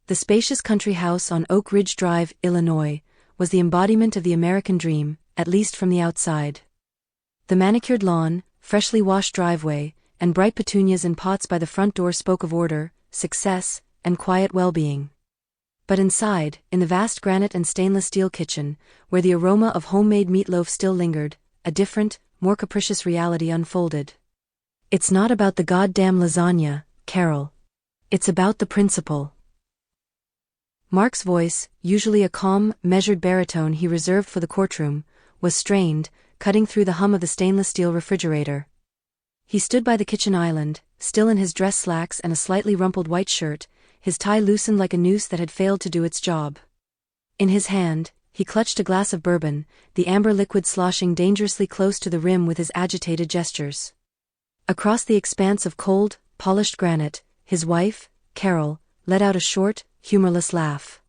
The spacious country house on Oak Ridge Drive, Illinois, was the embodiment of the American dream, at least from the outside. The manicured lawn, freshly washed driveway, and bright petunias in pots by the front door spoke of order, success, and quiet well-being. But inside, in the vast granite and stainless steel kitchen, where the aroma of homemade meatloaf still lingered, a different, more capricious reality unfolded. It's not about the goddamn lasagna, Carol. It's about the principle. Mark's voice, usually a calm, measured baritone he reserved for the courtroom, was strained, cutting through the hum of the stainless steel refrigerator. He stood by the kitchen island, still in his dress slacks and a slightly rumpled white shirt, his tie loosened like a noose that had failed to do its job. In his hand, he clutched a glass of bourbon, the amber liquid sloshing dangerously close to the rim with his agitated gestures. Across the expanse of cold, polished granite, his wife, Carol, let out a short, humorless laugh.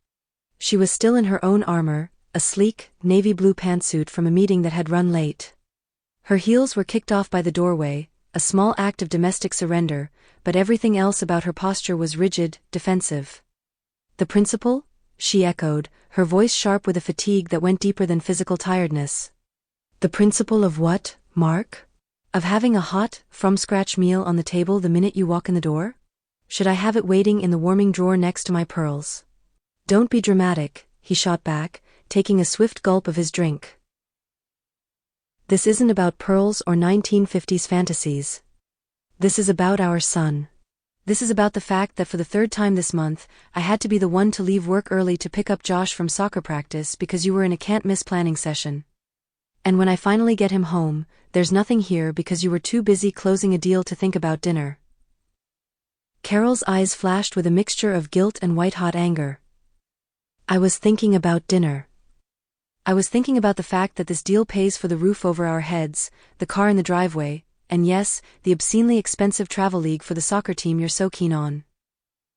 She was still in her own armor, a sleek, navy blue pantsuit from a meeting that had run late. Her heels were kicked off by the doorway, a small act of domestic surrender, but everything else about her posture was rigid, defensive. The principle? She echoed, her voice sharp with a fatigue that went deeper than physical tiredness. The principle of what, Mark? Of having a hot, from-scratch meal on the table the minute you walk in the door? Should I have it waiting in the warming drawer next to my pearls? Don't be dramatic, he shot back, taking a swift gulp of his drink. This isn't about pearls or 1950s fantasies. This is about our son. This is about the fact that for the third time this month, I had to be the one to leave work early to pick up Josh from soccer practice because you were in a can't-miss planning session. And when I finally get him home, there's nothing here because you were too busy closing a deal to think about dinner. Carol's eyes flashed with a mixture of guilt and white-hot anger. I was thinking about dinner. I was thinking about the fact that this deal pays for the roof over our heads, the car in the driveway, and yes, the obscenely expensive travel league for the soccer team you're so keen on.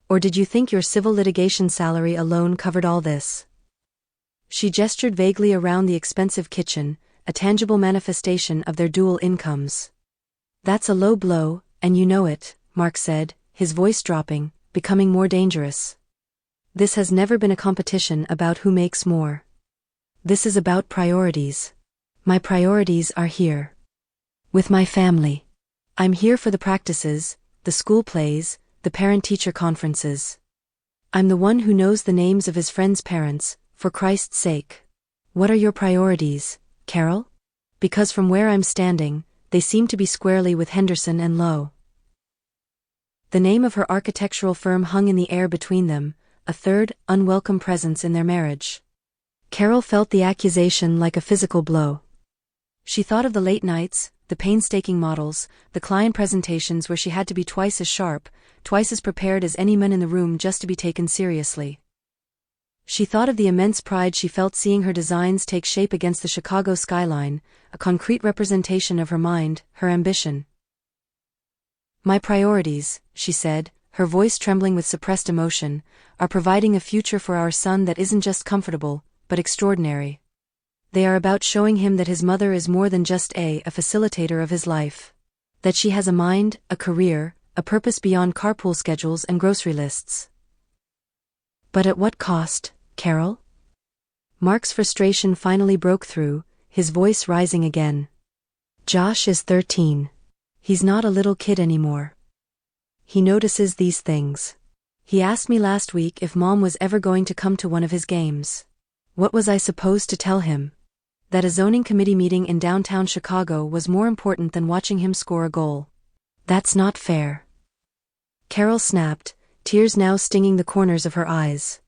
Or did you think your civil litigation salary alone covered all this? She gestured vaguely around the expensive kitchen, a tangible manifestation of their dual incomes. That's a low blow, and you know it, Mark said, his voice dropping, becoming more dangerous. This has never been a competition about who makes more. This is about priorities. My priorities are here. With my family. I'm here for the practices, the school plays, the parent-teacher conferences. I'm the one who knows the names of his friends' parents, for Christ's sake. What are your priorities, Carol? Because from where I'm standing, they seem to be squarely with Henderson and Lowe. The name of her architectural firm hung in the air between them, a third, unwelcome presence in their marriage. Carol felt the accusation like a physical blow. She thought of the late nights, the painstaking models, the client presentations where she had to be twice as sharp, twice as prepared as any man in the room just to be taken seriously. She thought of the immense pride she felt seeing her designs take shape against the Chicago skyline, a concrete representation of her mind, her ambition. My priorities, she said, her voice trembling with suppressed emotion, are providing a future for our son that isn't just comfortable, but extraordinary. They are about showing him that his mother is more than just a facilitator of his life. That she has a mind, a career, a purpose beyond carpool schedules and grocery lists. But at what cost, Carol? Mark's frustration finally broke through, his voice rising again. Josh is 13. He's not a little kid anymore. He notices these things. He asked me last week if Mom was ever going to come to one of his games. What was I supposed to tell him? That a zoning committee meeting in downtown Chicago was more important than watching him score a goal. That's not fair. Carol snapped, tears now stinging the corners of her eyes.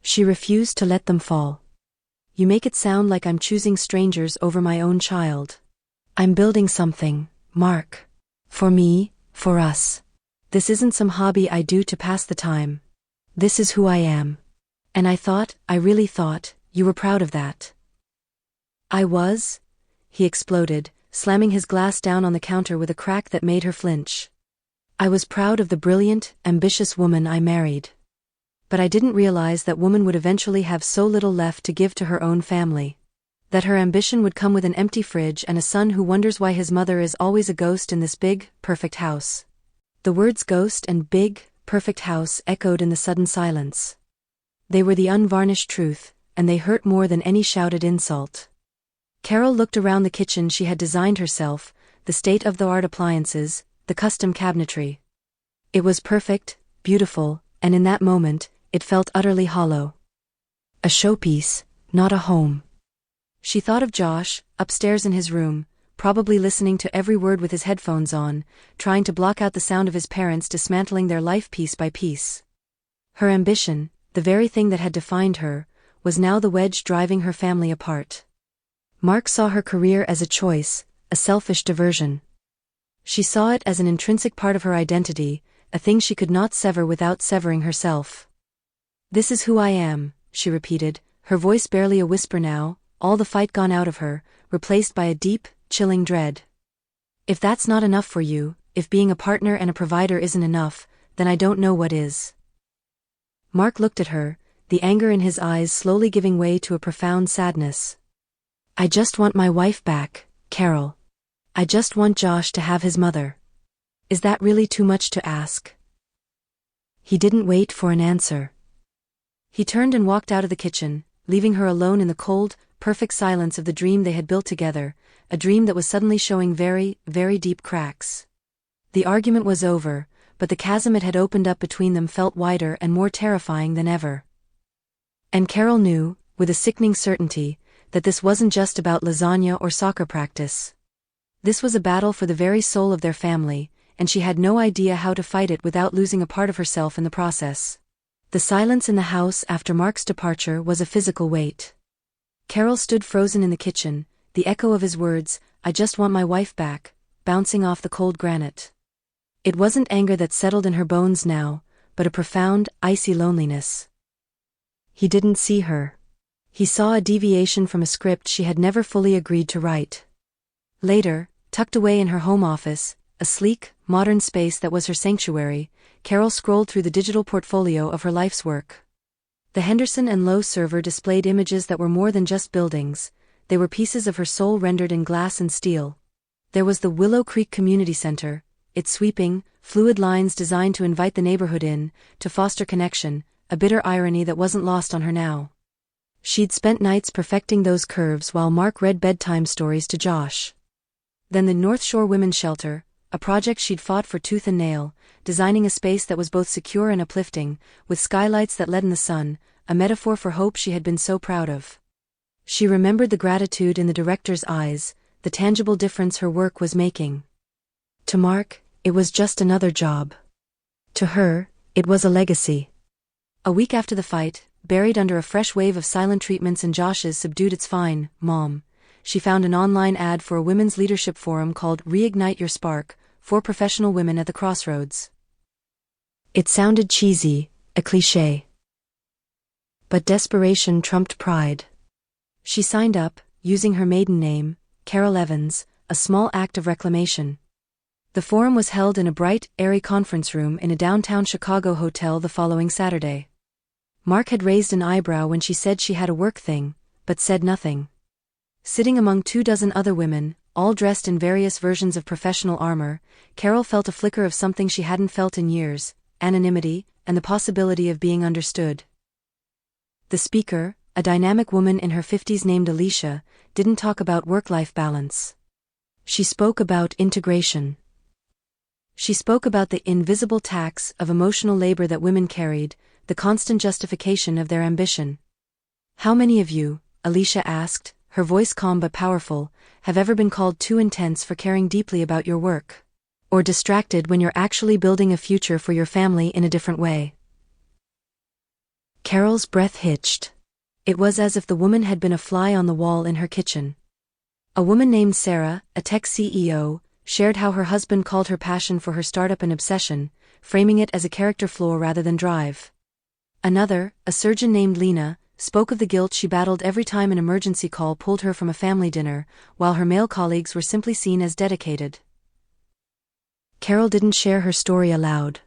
She refused to let them fall. You make it sound like I'm choosing strangers over my own child. I'm building something, Mark. For me, for us. This isn't some hobby I do to pass the time. This is who I am. And I really thought, you were proud of that. I was? He exploded, slamming his glass down on the counter with a crack that made her flinch. I was proud of the brilliant, ambitious woman I married. But I didn't realize that woman would eventually have so little left to give to her own family. That her ambition would come with an empty fridge and a son who wonders why his mother is always a ghost in this big, perfect house. The words ghost and big, perfect house echoed in the sudden silence. They were the unvarnished truth, and they hurt more than any shouted insult. Carol looked around the kitchen she had designed herself, the state-of-the-art appliances, the custom cabinetry. It was perfect, beautiful, and in that moment, it felt utterly hollow. A showpiece, not a home. She thought of Josh, upstairs in his room, probably listening to every word with his headphones on, trying to block out the sound of his parents dismantling their life piece by piece. Her ambition, the very thing that had defined her, was now the wedge driving her family apart. Mark saw her career as a choice, a selfish diversion. She saw it as an intrinsic part of her identity, a thing she could not sever without severing herself. "This is who I am," she repeated, her voice barely a whisper now, all the fight gone out of her, replaced by a deep, chilling dread. "If that's not enough for you, if being a partner and a provider isn't enough, then I don't know what is." Mark looked at her, the anger in his eyes slowly giving way to a profound sadness. "I just want my wife back, Carol. I just want Josh to have his mother. Is that really too much to ask?" He didn't wait for an answer. He turned and walked out of the kitchen, leaving her alone in the cold, perfect silence of the dream they had built together, a dream that was suddenly showing very, very deep cracks. The argument was over, but the chasm it had opened up between them felt wider and more terrifying than ever. And Carol knew, with a sickening certainty, that this wasn't just about lasagna or soccer practice. This was a battle for the very soul of their family, and she had no idea how to fight it without losing a part of herself in the process. The silence in the house after Mark's departure was a physical weight. Carol stood frozen in the kitchen, the echo of his words, "I just want my wife back," bouncing off the cold granite. It wasn't anger that settled in her bones now, but a profound, icy loneliness. He didn't see her. He saw a deviation from a script she had never fully agreed to write. Later, tucked away in her home office, a sleek, modern space that was her sanctuary, Carol scrolled through the digital portfolio of her life's work. The Henderson and Lowe server displayed images that were more than just buildings, they were pieces of her soul rendered in glass and steel. There was the Willow Creek Community Center, its sweeping, fluid lines designed to invite the neighborhood in, to foster connection, a bitter irony that wasn't lost on her now. She'd spent nights perfecting those curves while Mark read bedtime stories to Josh. Then the North Shore Women's Shelter, a project she'd fought for tooth and nail, designing a space that was both secure and uplifting, with skylights that led in the sun, a metaphor for hope she had been so proud of. She remembered the gratitude in the director's eyes, the tangible difference her work was making. To Mark, it was just another job. To her, it was a legacy. A week after the fight, buried under a fresh wave of silent treatments and Josh's subdued "It's fine, Mom," she found an online ad for a women's leadership forum called Reignite Your Spark, for professional women at the crossroads. It sounded cheesy, a cliché. But desperation trumped pride. She signed up, using her maiden name, Carol Evans, a small act of reclamation. The forum was held in a bright, airy conference room in a downtown Chicago hotel the following Saturday. Mark had raised an eyebrow when she said she had a work thing, but said nothing. Sitting among 24 other women, all dressed in various versions of professional armor, Carol felt a flicker of something she hadn't felt in years, anonymity, and the possibility of being understood. The speaker, a dynamic woman in her 50s named Alicia, didn't talk about work-life balance. She spoke about integration. She spoke about the invisible tax of emotional labor that women carried, the constant justification of their ambition. "How many of you," Alicia asked, her voice calm but powerful, "have ever been called too intense for caring deeply about your work? Or distracted when you're actually building a future for your family in a different way?" Carol's breath hitched. It was as if the woman had been a fly on the wall in her kitchen. A woman named Sarah, a tech CEO, shared how her husband called her passion for her startup an obsession, framing it as a character flaw rather than drive. Another, a surgeon named Lena, spoke of the guilt she battled every time an emergency call pulled her from a family dinner, while her male colleagues were simply seen as dedicated. Carol didn't share her story aloud.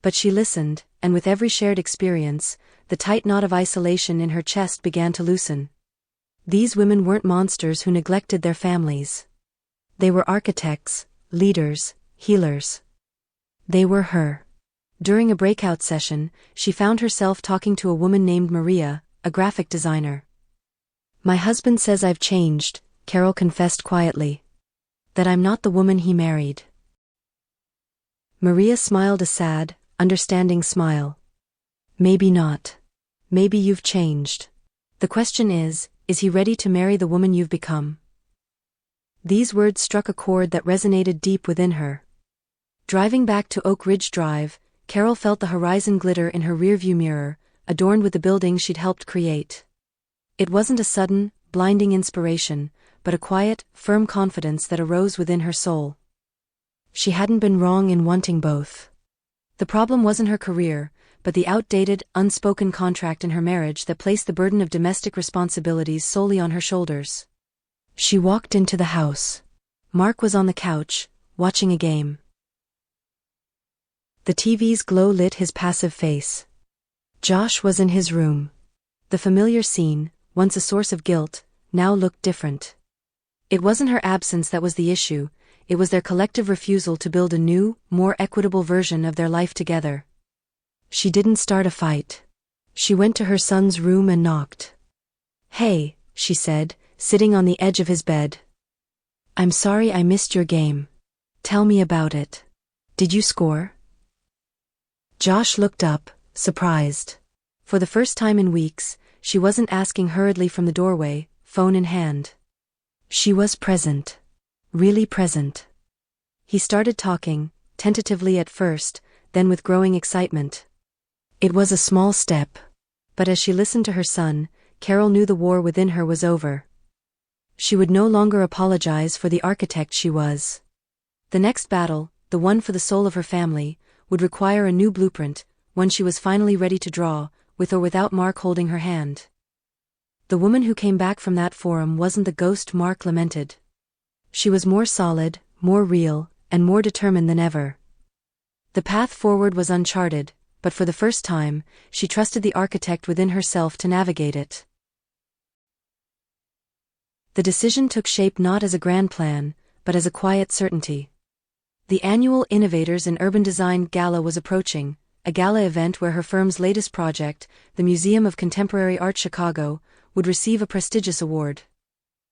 But she listened, and with every shared experience, the tight knot of isolation in her chest began to loosen. These women weren't monsters who neglected their families. They were architects, leaders, healers. They were her. During a breakout session, she found herself talking to a woman named Maria, a graphic designer. "My husband says I've changed," Carol confessed quietly. "That I'm not the woman he married." Maria smiled a sad, understanding smile. "Maybe not. Maybe you've changed. The question is he ready to marry the woman you've become?" These words struck a chord that resonated deep within her. Driving back to Oak Ridge Drive, Carol felt the horizon glitter in her rearview mirror, adorned with the buildings she'd helped create. It wasn't a sudden, blinding inspiration, but a quiet, firm confidence that arose within her soul. She hadn't been wrong in wanting both. The problem wasn't her career, but the outdated, unspoken contract in her marriage that placed the burden of domestic responsibilities solely on her shoulders. She walked into the house. Mark was on the couch, watching a game. The TV's glow lit his passive face. Josh was in his room. The familiar scene, once a source of guilt, now looked different. It wasn't her absence that was the issue, it was their collective refusal to build a new, more equitable version of their life together. She didn't start a fight. She went to her son's room and knocked. "Hey," she said, sitting on the edge of his bed. "I'm sorry I missed your game. Tell me about it. Did you score?" Josh looked up, surprised. For the first time in weeks, she wasn't asking hurriedly from the doorway, phone in hand. She was present. Really present. He started talking, tentatively at first, then with growing excitement. It was a small step. But as she listened to her son, Carol knew the war within her was over. She would no longer apologize for the architect she was. The next battle, the one for the soul of her family, would require a new blueprint, one she was finally ready to draw, with or without Mark holding her hand. The woman who came back from that forum wasn't the ghost Mark lamented. She was more solid, more real, and more determined than ever. The path forward was uncharted, but for the first time, she trusted the architect within herself to navigate it. The decision took shape not as a grand plan, but as a quiet certainty. The annual Innovators in Urban Design Gala was approaching, a gala event where her firm's latest project, the Museum of Contemporary Art Chicago, would receive a prestigious award.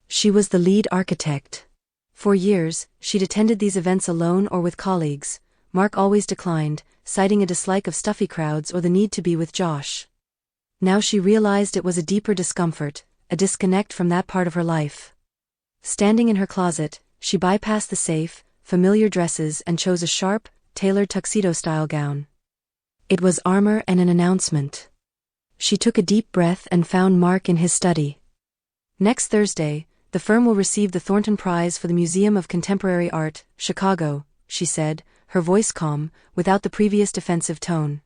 She was the lead architect. For years, she'd attended these events alone or with colleagues. Mark always declined, citing a dislike of stuffy crowds or the need to be with Josh. Now she realized it was a deeper discomfort, a disconnect from that part of her life. Standing in her closet, she bypassed the safe, familiar dresses and chose a sharp, tailored tuxedo-style gown. It was armor and an announcement. She took a deep breath and found Mark in his study. "Next Thursday, the firm will receive the Thornton Prize for the Museum of Contemporary Art, Chicago," she said, her voice calm, without the previous defensive tone.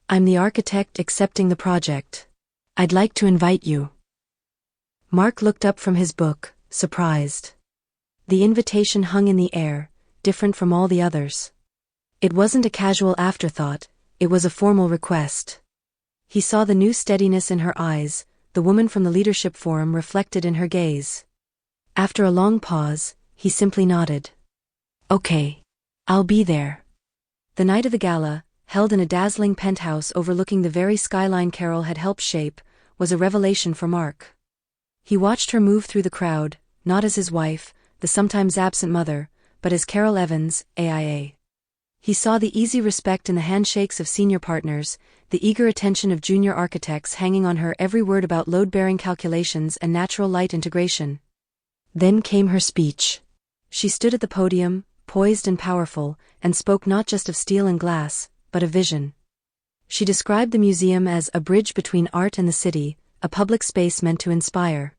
"I'm the architect accepting the project. I'd like to invite you." Mark looked up from his book, surprised. The invitation hung in the air, different from all the others. It wasn't a casual afterthought, it was a formal request. He saw the new steadiness in her eyes, the woman from the leadership forum reflected in her gaze. After a long pause, he simply nodded. "Okay. I'll be there." The night of the gala, held in a dazzling penthouse overlooking the very skyline Carol had helped shape, was a revelation for Mark. He watched her move through the crowd, not as his wife, the sometimes absent mother, but as Carol Evans, AIA. He saw the easy respect in the handshakes of senior partners, the eager attention of junior architects hanging on her every word about load-bearing calculations and natural light integration. Then came her speech. She stood at the podium, poised and powerful, and spoke not just of steel and glass, but of vision. She described the museum as a bridge between art and the city, a public space meant to inspire.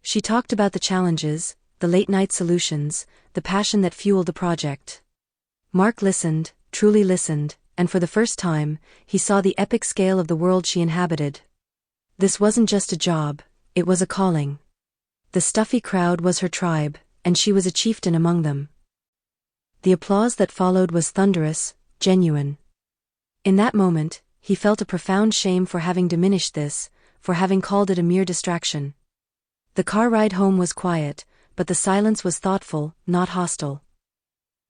She talked about the challenges, the late-night solutions, the passion that fueled the project. Mark listened, truly listened, and for the first time, he saw the epic scale of the world she inhabited. This wasn't just a job, it was a calling. The stuffy crowd was her tribe, and she was a chieftain among them. The applause that followed was thunderous, genuine. In that moment, he felt a profound shame for having diminished this, for having called it a mere distraction. The car ride home was quiet, but the silence was thoughtful, not hostile.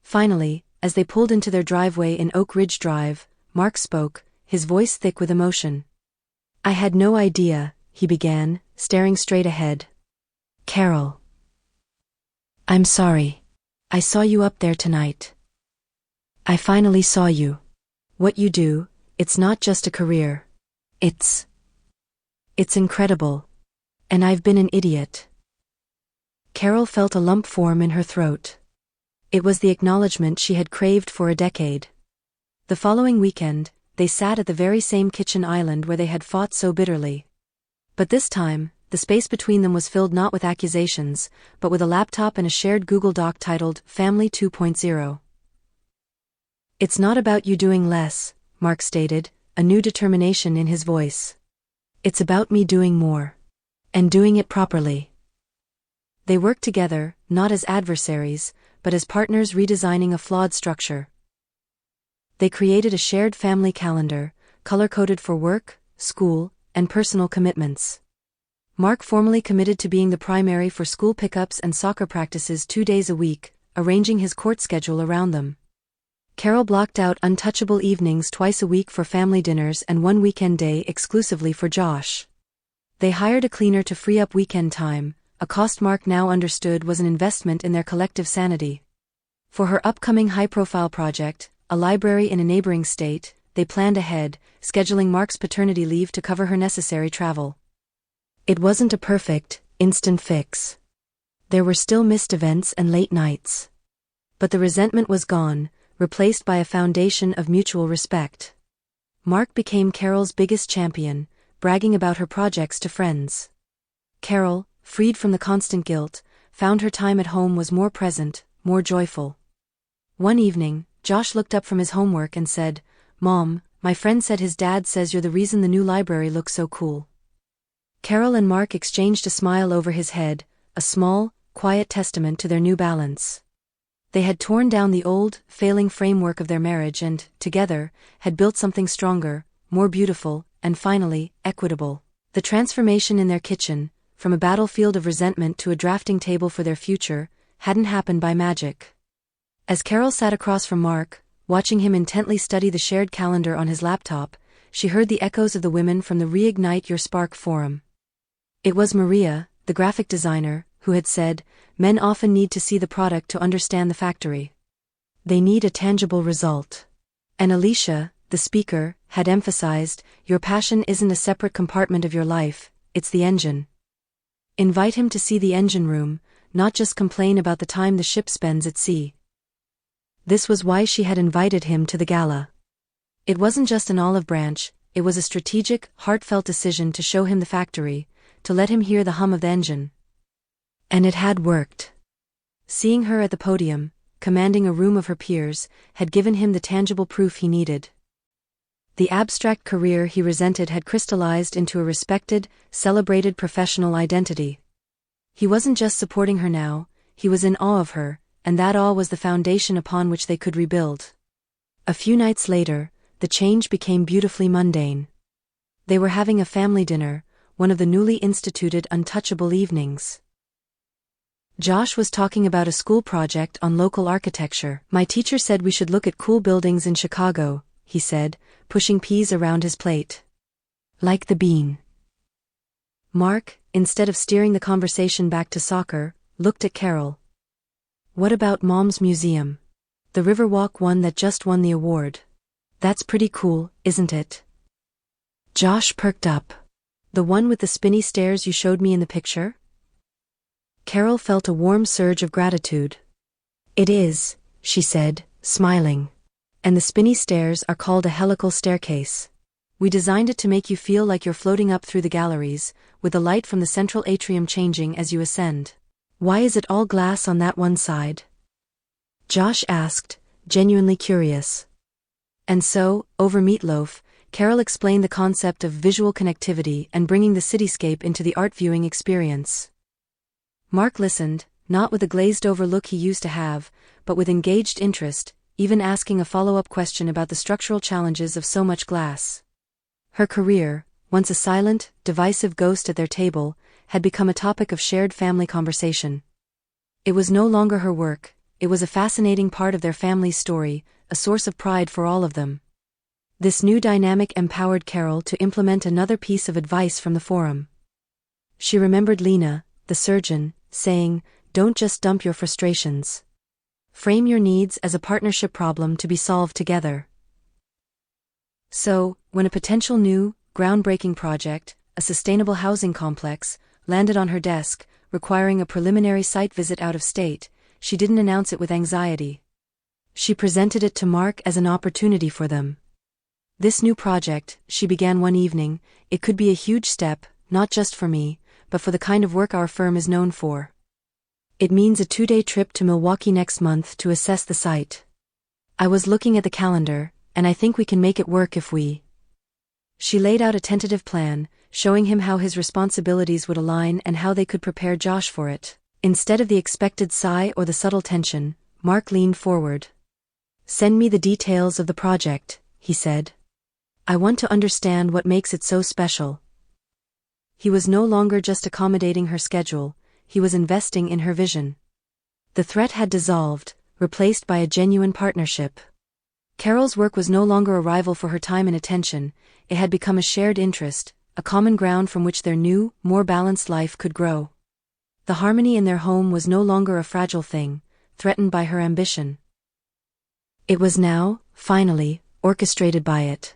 Finally, As they pulled into their driveway in Oak Ridge Drive, Mark spoke, his voice thick with emotion. "I had no idea," he began, staring straight ahead. "Carol. I'm sorry. I saw you up there tonight. I finally saw you. What you do, it's not just a career. It's incredible. And I've been an idiot." Carol felt a lump form in her throat. It was the acknowledgement she had craved for a decade. The following weekend, they sat at the very same kitchen island where they had fought so bitterly. But this time, the space between them was filled not with accusations, but with a laptop and a shared Google Doc titled Family 2.0. "It's not about you doing less," Mark stated, a new determination in his voice. "It's about me doing more. And doing it properly." They worked together, not as adversaries, but as partners redesigning a flawed structure. They created a shared family calendar, color-coded for work, school, and personal commitments. Mark formally committed to being the primary for school pickups and soccer practices 2 days a week, arranging his court schedule around them. Carol blocked out untouchable evenings twice a week for family dinners and one weekend day exclusively for Josh. They hired a cleaner to free up weekend time, a cost Mark now understood was an investment in their collective sanity. For her upcoming high-profile project, a library in a neighboring state, they planned ahead, scheduling Mark's paternity leave to cover her necessary travel. It wasn't a perfect, instant fix. There were still missed events and late nights. But the resentment was gone, replaced by a foundation of mutual respect. Mark became Carol's biggest champion, bragging about her projects to friends. Carol, freed from the constant guilt, found her time at home was more present, more joyful. One evening, Josh looked up from his homework and said, "Mom, my friend said his dad says you're the reason the new library looks so cool." Carol and Mark exchanged a smile over his head, a small, quiet testament to their new balance. They had torn down the old, failing framework of their marriage and, together, had built something stronger, more beautiful, and finally, equitable. The transformation in their kitchen, from a battlefield of resentment to a drafting table for their future, hadn't happened by magic. As Carol sat across from Mark, watching him intently study the shared calendar on his laptop, she heard the echoes of the women from the Reignite Your Spark forum. It was Maria, the graphic designer, who had said, "Men often need to see the product to understand the factory. They need a tangible result." And Alicia, the speaker, had emphasized, "Your passion isn't a separate compartment of your life, it's the engine." Invite him to see the engine room, not just complain about the time the ship spends at sea. This was why she had invited him to the gala. It wasn't just an olive branch, it was a strategic, heartfelt decision to show him the factory, to let him hear the hum of the engine. And it had worked. Seeing her at the podium, commanding a room of her peers, had given him the tangible proof he needed. The abstract career he resented had crystallized into a respected, celebrated professional identity. He wasn't just supporting her now, he was in awe of her, and that awe was the foundation upon which they could rebuild. A few nights later, the change became beautifully mundane. They were having a family dinner, one of the newly instituted untouchable evenings. Josh was talking about a school project on local architecture. "My teacher said we should look at cool buildings in Chicago," he said, pushing peas around his plate. "Like the bean." Mark, instead of steering the conversation back to soccer, looked at Carol. "What about Mom's museum? The Riverwalk one that just won the award. That's pretty cool, isn't it?" Josh perked up. "The one with the spinny stairs you showed me in the picture?" Carol felt a warm surge of gratitude. "It is," she said, smiling. "And the spinny stairs are called a helical staircase. We designed it to make you feel like you're floating up through the galleries, with the light from the central atrium changing as you ascend." "Why is it all glass on that one side?" Josh asked, genuinely curious. And so, over meatloaf, Carol explained the concept of visual connectivity and bringing the cityscape into the art viewing experience. Mark listened, not with the glazed-over look he used to have, but with engaged interest, even asking a follow-up question about the structural challenges of so much glass. Her career, once a silent, divisive ghost at their table, had become a topic of shared family conversation. It was no longer her work, it was a fascinating part of their family's story, a source of pride for all of them. This new dynamic empowered Carol to implement another piece of advice from the forum. She remembered Lena, the surgeon, saying, "Don't just dump your frustrations. Frame your needs as a partnership problem to be solved together." So, when a potential new, groundbreaking project, a sustainable housing complex, landed on her desk, requiring a preliminary site visit out of state, she didn't announce it with anxiety. She presented it to Mark as an opportunity for them. "This new project," she began one evening, "it could be a huge step, not just for me, but for the kind of work our firm is known for. It means a 2-day trip to Milwaukee next month to assess the site. I was looking at the calendar, and I think we can make it work if we..." She laid out a tentative plan, showing him how his responsibilities would align and how they could prepare Josh for it. Instead of the expected sigh or the subtle tension, Mark leaned forward. "Send me the details of the project," he said. "I want to understand what makes it so special." He was no longer just accommodating her schedule, he was investing in her vision. The threat had dissolved, replaced by a genuine partnership. Carol's work was no longer a rival for her time and attention, it had become a shared interest, a common ground from which their new, more balanced life could grow. The harmony in their home was no longer a fragile thing, threatened by her ambition. It was now, finally, orchestrated by it.